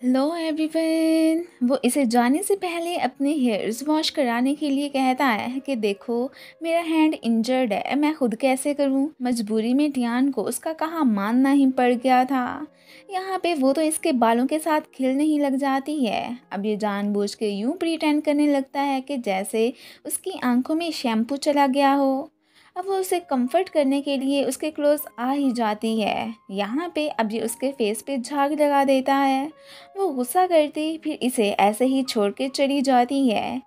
Hello everyone. वो इसे जाने से पहले अपने हेयर्स वॉश कराने के लिए कहता है कि देखो, मेरा हैंड इंजर्ड है, मैं खुद कैसे करूं। मजबूरी में टियान को उसका कहा मानना ही पड़ गया था। यहाँ पे वो तो इसके बालों के साथ खिलने ही लग जाती है। अब ये जानबूझ के यूं प्रीटेंड करने लगता है कि जैसे उसकी आंखों में शैम्पू चला गया हो। अब वो उसे कंफर्ट करने के लिए उसके क्लोज आ ही जाती है। यहाँ पे अब ये उसके फेस पे झाग लगा देता है। वो गुस्सा करती फिर इसे ऐसे ही छोड़ के चली जाती है।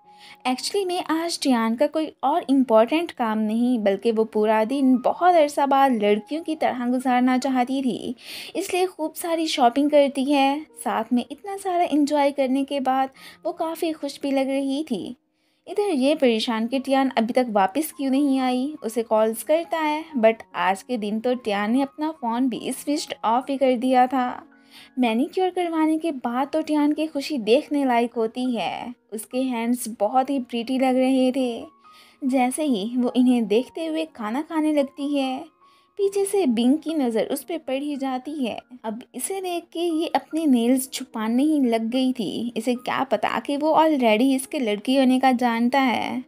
एक्चुअली में आज टियान का कोई और इम्पोर्टेंट काम नहीं, बल्कि वो पूरा दिन बहुत अरसा बाद लड़कियों की तरह गुजारना चाहती थी। इसलिए खूब सारी शॉपिंग करती है। साथ में इतना सारा इंजॉय करने के बाद वो काफ़ी खुश भी लग रही थी। इधर ये परेशान कि टियान अभी तक वापस क्यों नहीं आई। उसे कॉल्स करता है, बट आज के दिन तो टियान ने अपना फ़ोन भी स्विच्ड ऑफ ही कर दिया था। मैनीक्योर करवाने के बाद तो टियान की खुशी देखने लायक होती है। उसके हैंड्स बहुत ही प्रीटी लग रहे थे। जैसे ही वो इन्हें देखते हुए खाना खाने लगती है, पीछे से बिंग की नज़र उस पर पड़ ही जाती है। अब इसे देख के ये अपने नेल्स छुपाने ही लग गई थी। इसे क्या पता कि वो ऑलरेडी इसके लड़की होने का जानता है।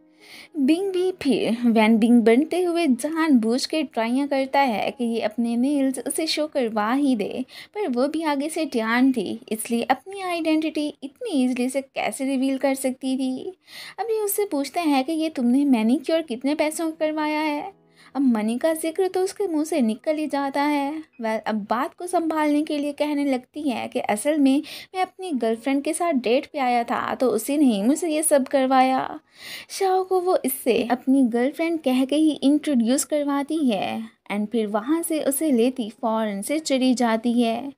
बिंग भी फिर वैन बिंग बनते हुए जानबूझ के ट्राइयाँ करता है कि ये अपने नेल्स उसे शो करवा ही दे, पर वो भी आगे से टियान थी, इसलिए अपनी आइडेंटिटी इतनी ईजिली से कैसे रिवील कर सकती थी। अब ये उससे पूछता है कि ये तुमने मैनीक्योर कितने पैसों का करवाया है। अब मनी का जिक्र तो उसके मुंह से निकल ही जाता है। वह अब बात को संभालने के लिए कहने लगती है कि असल में मैं अपनी गर्लफ्रेंड के साथ डेट पे आया था, तो उसी ने ही मुझे ये सब करवाया। शाओ को वो इससे अपनी गर्लफ्रेंड कह के ही इंट्रोड्यूस करवाती है एंड फिर वहाँ से उसे लेती फौरन से चली जाती है।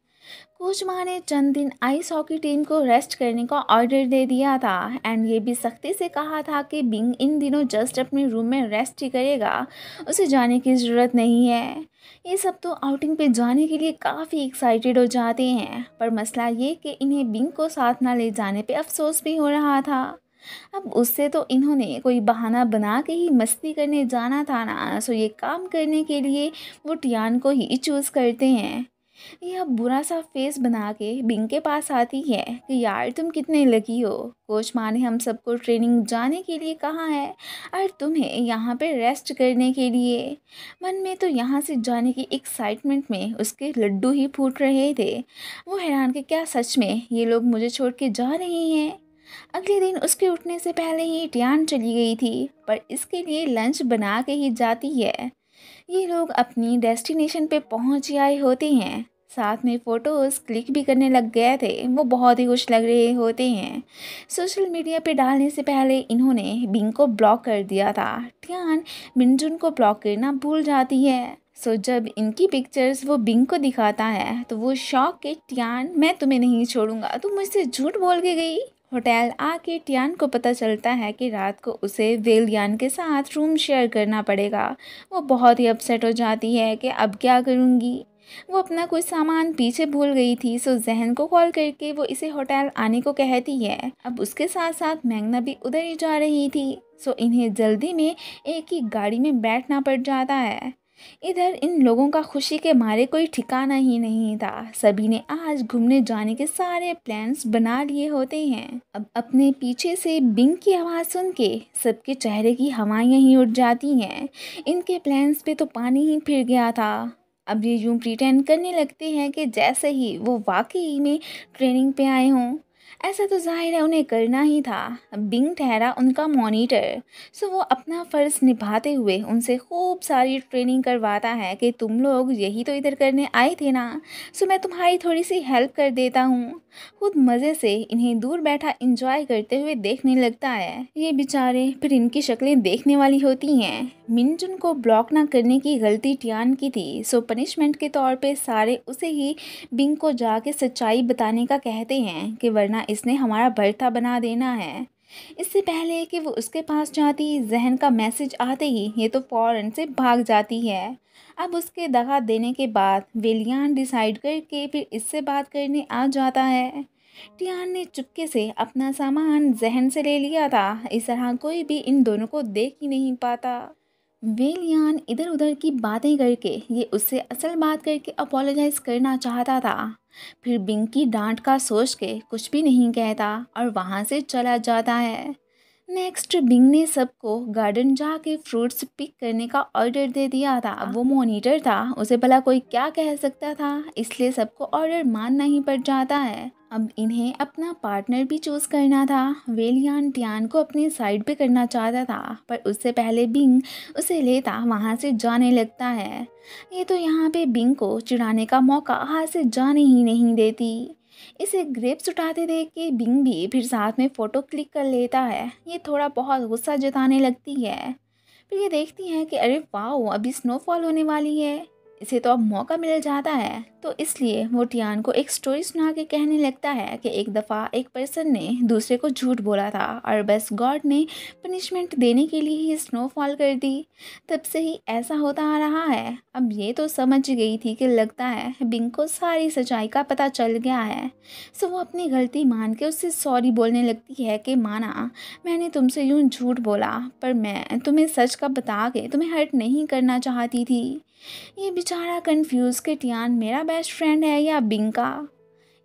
कोच माँ ने चंद दिन आइस हॉकी टीम को रेस्ट करने का ऑर्डर दे दिया था एंड ये भी सख्ती से कहा था कि बिंग इन दिनों जस्ट अपने रूम में रेस्ट ही करेगा, उसे जाने की ज़रूरत नहीं है। ये सब तो आउटिंग पे जाने के लिए काफ़ी एक्साइटेड हो जाते हैं, पर मसला ये कि इन्हें बिंग को साथ ना ले जाने पे अफसोस भी हो रहा था। अब उससे तो इन्होंने कोई बहाना बना के ही मस्ती करने जाना था ना, सो ये काम करने के लिए वो टियान को ही चूज़ करते हैं। यह बुरा सा फेस बना के बिंग के पास आती है कि यार तुम कितने लकी हो, कोच माँ ने हम सबको ट्रेनिंग जाने के लिए कहा है और तुम्हें यहाँ पे रेस्ट करने के लिए। मन में तो यहाँ से जाने की एक्साइटमेंट में उसके लड्डू ही फूट रहे थे। वो हैरान कि क्या सच में ये लोग मुझे छोड़ के जा रहे हैं। अगले दिन उसके उठने से पहले ही टियान चली गई थी, पर इसके लिए लंच बना के ही जाती है। ये लोग अपनी डेस्टिनेशन पे पहुंच ही आए होते हैं। साथ में फ़ोटोज़ क्लिक भी करने लग गए थे। वो बहुत ही खुश लग रहे होते हैं। सोशल मीडिया पे डालने से पहले इन्होंने बिंग को ब्लॉक कर दिया था। टियान मिनजुन को ब्लॉक करना भूल जाती है। सो जब इनकी पिक्चर्स वो बिंग को दिखाता है तो वो शॉक के टियान, मैं तुम्हें नहीं छोड़ूंगा, तुम मुझसे झूठ बोल के गई। होटल आके टियान को पता चलता है कि रात को उसे वेलियान के साथ रूम शेयर करना पड़ेगा। वो बहुत ही अपसेट हो जाती है कि अब क्या करूँगी। वो अपना कुछ सामान पीछे भूल गई थी, सो जहन को कॉल करके वो इसे होटल आने को कहती है। अब उसके साथ साथ मैंगना भी उधर ही जा रही थी, सो इन्हें जल्दी में एक ही गाड़ी में बैठना पड़ जाता है। इधर इन लोगों का खुशी के मारे कोई ठिकाना ही नहीं था। सभी ने आज घूमने जाने के सारे प्लान्स बना लिए होते हैं। अब अपने पीछे से बिंग की आवाज़ सुन के सबके चेहरे की हवाएं ही उड़ जाती हैं। इनके प्लान्स पे तो पानी ही फिर गया था। अब ये यूं प्रिटेंड करने लगते हैं कि जैसे ही वो वाकई में ट्रेनिंग पे आए हों। ऐसा तो जाहिर है उन्हें करना ही था। बिंग ठहरा उनका मॉनिटर, सो वो अपना फ़र्ज़ निभाते हुए उनसे खूब सारी ट्रेनिंग करवाता है कि तुम लोग यही तो इधर करने आए थे ना, सो मैं तुम्हारी थोड़ी सी हेल्प कर देता हूँ। खुद मज़े से इन्हें दूर बैठा इंजॉय करते हुए देखने लगता है। ये बेचारे, फिर इनकी शक्लें देखने वाली होती हैं। मिनजुन को ब्लॉक ना करने की गलती टियान की थी, सो पनिशमेंट के तौर पे सारे उसे ही बिंग को जाके सच्चाई बताने का कहते हैं कि वरना इसने हमारा भरता बना देना है। इससे पहले कि वो उसके पास जाती, जहन का मैसेज आते ही ये तो फ़ौरन से भाग जाती है। अब उसके दगा देने के बाद वेलियान डिसाइड करके फिर इससे बात करने आ जाता है। टियान ने चुपके से अपना सामान जहन से ले लिया था, इस तरह कोई भी इन दोनों को देख ही नहीं पाता। वेलियान इधर उधर की बातें करके ये उससे असल बात करके अपोलोजाइज करना चाहता था। फिर बिंग की डांट का सोच के कुछ भी नहीं कहता और वहाँ से चला जाता है। नेक्स्ट बिंग ने सबको गार्डन जाके फ्रूट्स पिक करने का ऑर्डर दे दिया था। अब वो मॉनिटर था, उसे भला कोई क्या कह सकता था, इसलिए सबको ऑर्डर मानना ही पड़ जाता है। अब इन्हें अपना पार्टनर भी चूज करना था। वेलियान टियान को अपनी साइड पे करना चाहता था, पर उससे पहले बिंग उसे लेता वहाँ से जाने लगता है। ये तो यहाँ पे बिंग को चिढ़ाने का मौका हाथ से जाने ही नहीं देती। इसे ग्रेप्स उठाते देख के बिंग भी फिर साथ में फ़ोटो क्लिक कर लेता है। ये थोड़ा बहुत गुस्सा जताने लगती है। फिर ये देखती हैं कि अरे वाह, अभी स्नोफॉल होने वाली है। इसे तो अब मौका मिल जाता है, तो इसलिए वो टियान को एक स्टोरी सुना के कहने लगता है कि एक दफ़ा एक पर्सन ने दूसरे को झूठ बोला था और बस गॉड ने पनिशमेंट देने के लिए ही स्नोफॉल कर दी। तब से ही ऐसा होता आ रहा है। अब ये तो समझ गई थी कि लगता है बिंग को सारी सच्चाई का पता चल गया है। सो वो अपनी गलती मान के उससे सॉरी बोलने लगती है कि माना, मैंने तुमसे यूं झूठ बोला, पर मैं तुम्हें सच का बता के तुम्हें हर्ट नहीं करना चाहती थी। ये बेचारा कंफ्यूज कि टियान मेरा बेस्ट फ्रेंड है या बिंग का।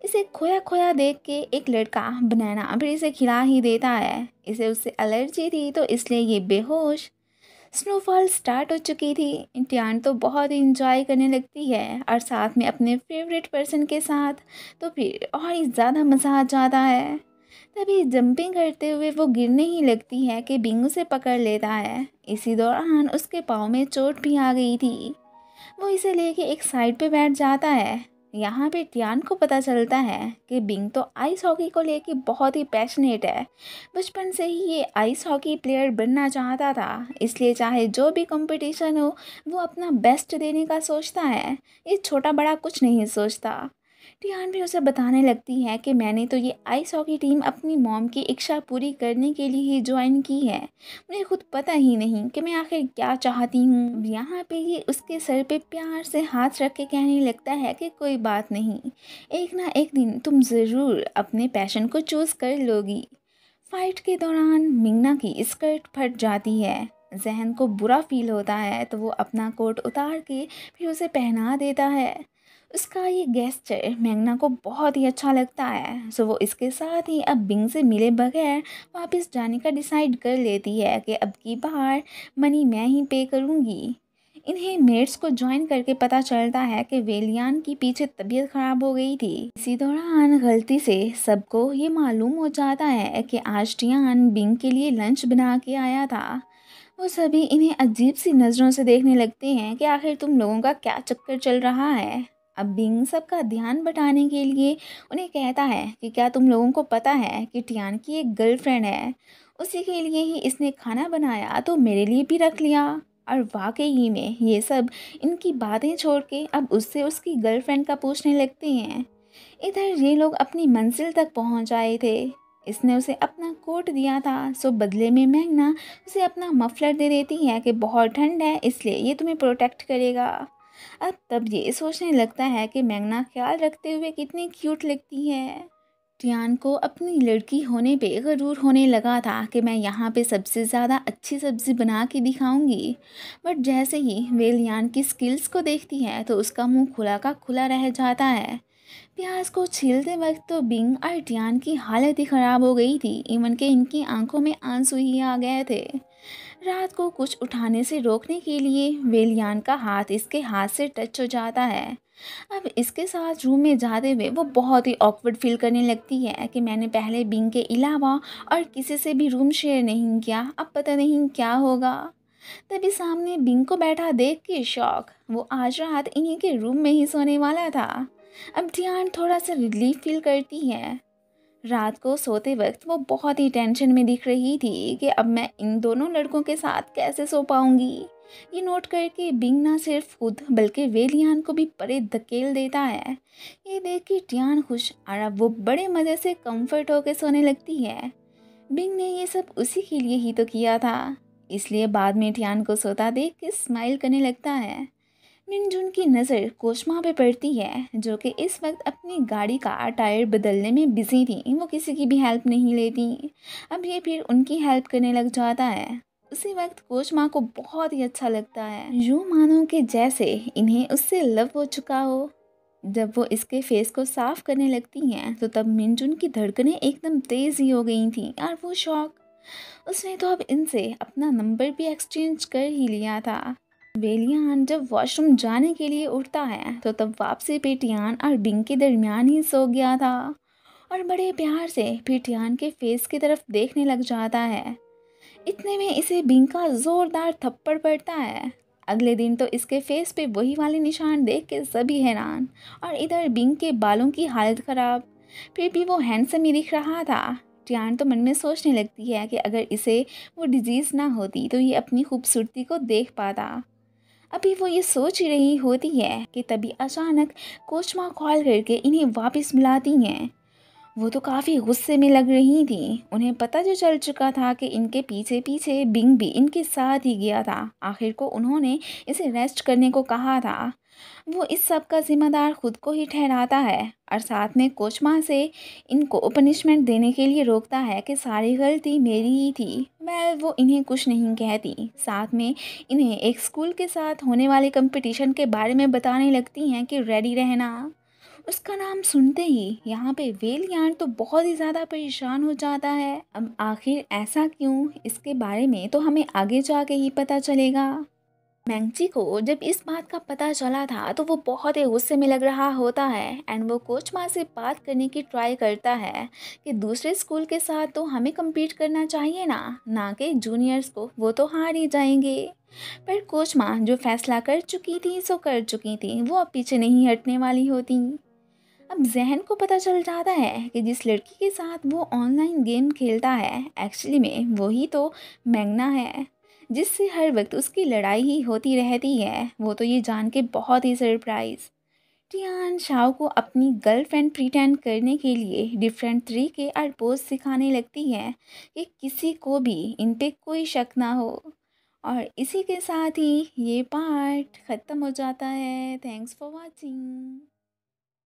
इसे खोया खोया देख के एक लड़का बनाना फिर इसे खिला ही देता है। इसे उससे एलर्जी थी तो इसलिए ये बेहोश। स्नोफॉल स्टार्ट हो चुकी थी। टियान तो बहुत इंजॉय करने लगती है और साथ में अपने फेवरेट पर्सन के साथ, तो फिर और ही ज़्यादा मज़ा आ जाता है। तभी जंपिंग करते हुए वो गिरने ही लगती है कि बिंग उसे पकड़ लेता है। इसी दौरान उसके पाँव में चोट भी आ गई थी। वो इसे लेके एक साइड पे बैठ जाता है। यहाँ पे टियान को पता चलता है कि बिंग तो आइस हॉकी को लेके बहुत ही पैशनेट है। बचपन से ही ये आइस हॉकी प्लेयर बनना चाहता था, इसलिए चाहे जो भी कंपटीशन हो वो अपना बेस्ट देने का सोचता है। ये छोटा बड़ा कुछ नहीं सोचता। टियान भी उसे बताने लगती है कि मैंने तो ये आइस हॉकी टीम अपनी मॉम की इच्छा पूरी करने के लिए ही ज्वाइन की है। मुझे खुद पता ही नहीं कि मैं आखिर क्या चाहती हूँ। यहाँ पे ये उसके सर पे प्यार से हाथ रख के कहने लगता है कि कोई बात नहीं, एक ना एक दिन तुम ज़रूर अपने पैशन को चूज़ कर लोगी। फाइट के दौरान मिंगना की स्कर्ट फट जाती है। जहन को बुरा फील होता है तो वो अपना कोट उतार के फिर उसे पहना देता है। उसका ये गेस्चर मैंगना को बहुत ही अच्छा लगता है। सो वो इसके साथ ही अब बिंग से मिले बगैर वापस जाने का डिसाइड कर लेती है कि अब की बार मनी मैं ही पे करूँगी। इन्हें मेट्स को ज्वाइन करके पता चलता है कि वेलियान की पीछे तबीयत खराब हो गई थी। इसी दौरान गलती से सबको ये मालूम हो जाता है कि आज टियान बिंग के लिए लंच बना के आया था। वो सभी इन्हें अजीब सी नज़रों से देखने लगते हैं कि आखिर तुम लोगों का क्या चक्कर चल रहा है। अब बिंग सबका ध्यान बटाने के लिए उन्हें कहता है कि क्या तुम लोगों को पता है कि टियान की एक गर्लफ्रेंड है, उसी के लिए ही इसने खाना बनाया तो मेरे लिए भी रख लिया। और वाकई में ये सब इनकी बातें छोड़ के अब उससे उसकी गर्लफ्रेंड का पूछने लगते हैं। इधर ये लोग अपनी मंजिल तक पहुंच आए थे। इसने उसे अपना कोट दिया था, सो बदले में मैंगना उसे अपना मफलर दे देती है कि बहुत ठंड है इसलिए ये तुम्हें प्रोटेक्ट करेगा। अब तब ये सोचने लगता है कि मैंगना ख्याल रखते हुए कितनी क्यूट लगती है। टियान को अपनी लड़की होने पे गरूर होने लगा था कि मैं यहाँ पे सबसे ज़्यादा अच्छी सब्ज़ी बना के दिखाऊंगी। बट जैसे ही वे लियान की स्किल्स को देखती है तो उसका मुंह खुला का खुला रह जाता है। प्याज को छीलते वक्त तो बिंग और टियान की हालत ही ख़राब हो गई थी। इवन के इनकी आंखों में आंसू ही आ गए थे। रात को कुछ उठाने से रोकने के लिए वेलियान का हाथ इसके हाथ से टच हो जाता है। अब इसके साथ रूम में जाते हुए वो बहुत ही ऑकवर्ड फील करने लगती है कि मैंने पहले बिंग के अलावा और किसी से भी रूम शेयर नहीं किया, अब पता नहीं क्या होगा। तभी सामने बिंग को बैठा देख के शॉक, वो आज रात इन्हीं के रूम में ही सोने वाला था। अब ध्यान थोड़ा सा रिलीफ फील करती है। रात को सोते वक्त वो बहुत ही टेंशन में दिख रही थी कि अब मैं इन दोनों लड़कों के साथ कैसे सो पाऊंगी। ये नोट करके बिंग ना सिर्फ खुद बल्कि वेलियान को भी परे धकेल देता है। ये देख के टियान खुश और अब वो बड़े मज़े से कंफर्ट होकर सोने लगती है। बिंग ने ये सब उसी के लिए ही तो किया था, इसलिए बाद में टियान को सोता देख के स्माइल करने लगता है। मिनजुन की नज़र कोशमा पे पड़ती है, जो कि इस वक्त अपनी गाड़ी का टायर बदलने में बिजी थी। वो किसी की भी हेल्प नहीं लेती। अब ये फिर उनकी हेल्प करने लग जाता है। उसी वक्त कोच माँ को बहुत ही अच्छा लगता है, यूं मानो कि जैसे इन्हें उससे लव हो चुका हो। जब वो इसके फेस को साफ करने लगती हैं तो तब मिनजुन की धड़कनें एकदम तेज ही हो गई थी और वो शौक, उसने तो अब इनसे अपना नंबर भी एक्सचेंज कर ही लिया था। बेलियान जब वॉशरूम जाने के लिए उठता है तो तब वापसी पे टियान और बिंग के दरमियान ही सो गया था और बड़े प्यार से फिर टियान के फेस की तरफ देखने लग जाता है। इतने में इसे बिंग का जोरदार थप्पड़ पड़ता है। अगले दिन तो इसके फेस पे वही वाले निशान देख के सभी हैरान, और इधर बिंग के बालों की हालत खराब। फिर भी वो हैंडसम ही दिख रहा था। टियान तो मन में सोचने लगती है कि अगर इसे वो डिजीज़ ना होती तो ये अपनी खूबसूरती को देख पाता। अभी वो ये सोच ही रही होती है कि तभी अचानक कोचमा कॉल करके इन्हें वापस बुलाती हैं। वो तो काफ़ी गुस्से में लग रही थी। उन्हें पता जो चल चुका था कि इनके पीछे पीछे बिंग भी इनके साथ ही गया था। आखिर को उन्होंने इसे रेस्ट करने को कहा था। वो इस सब का जिम्मेदार खुद को ही ठहराता है और साथ में कोचमा से इनको पनिशमेंट देने के लिए रोकता है कि सारी गलती मेरी ही थी। वो इन्हें कुछ नहीं कहती। साथ में इन्हें एक स्कूल के साथ होने वाले कंपटीशन के बारे में बताने लगती हैं कि रेडी रहना। उसका नाम सुनते ही यहाँ पे वेलियान तो बहुत ही ज़्यादा परेशान हो जाता है। अब आखिर ऐसा क्यों, इसके बारे में तो हमें आगे जाके ही पता चलेगा। मैंगची को जब इस बात का पता चला था तो वो बहुत ही गुस्से में लग रहा होता है एंड वो कोच माँ से बात करने की ट्राई करता है कि दूसरे स्कूल के साथ तो हमें compete करना चाहिए ना कि जूनियर्स को, वो तो हार ही जाएंगे। पर कोच माँ जो फैसला कर चुकी थी सो कर चुकी थी, वो अब पीछे नहीं हटने वाली होती। अब जहन को पता चल जाता है कि जिस लड़की के साथ वो ऑनलाइन गेम खेलता है एक्चुअली में वही तो मैग्ना है, जिससे हर वक्त उसकी लड़ाई ही होती रहती है। वो तो ये जान के बहुत ही सरप्राइज। टियान शाओ को अपनी गर्लफ्रेंड प्रिटेंड करने के लिए डिफरेंट तरीके और पोज सिखाने लगती है कि किसी को भी इन पे कोई शक ना हो। और इसी के साथ ही ये पार्ट ख़त्म हो जाता है। Thanks for watching.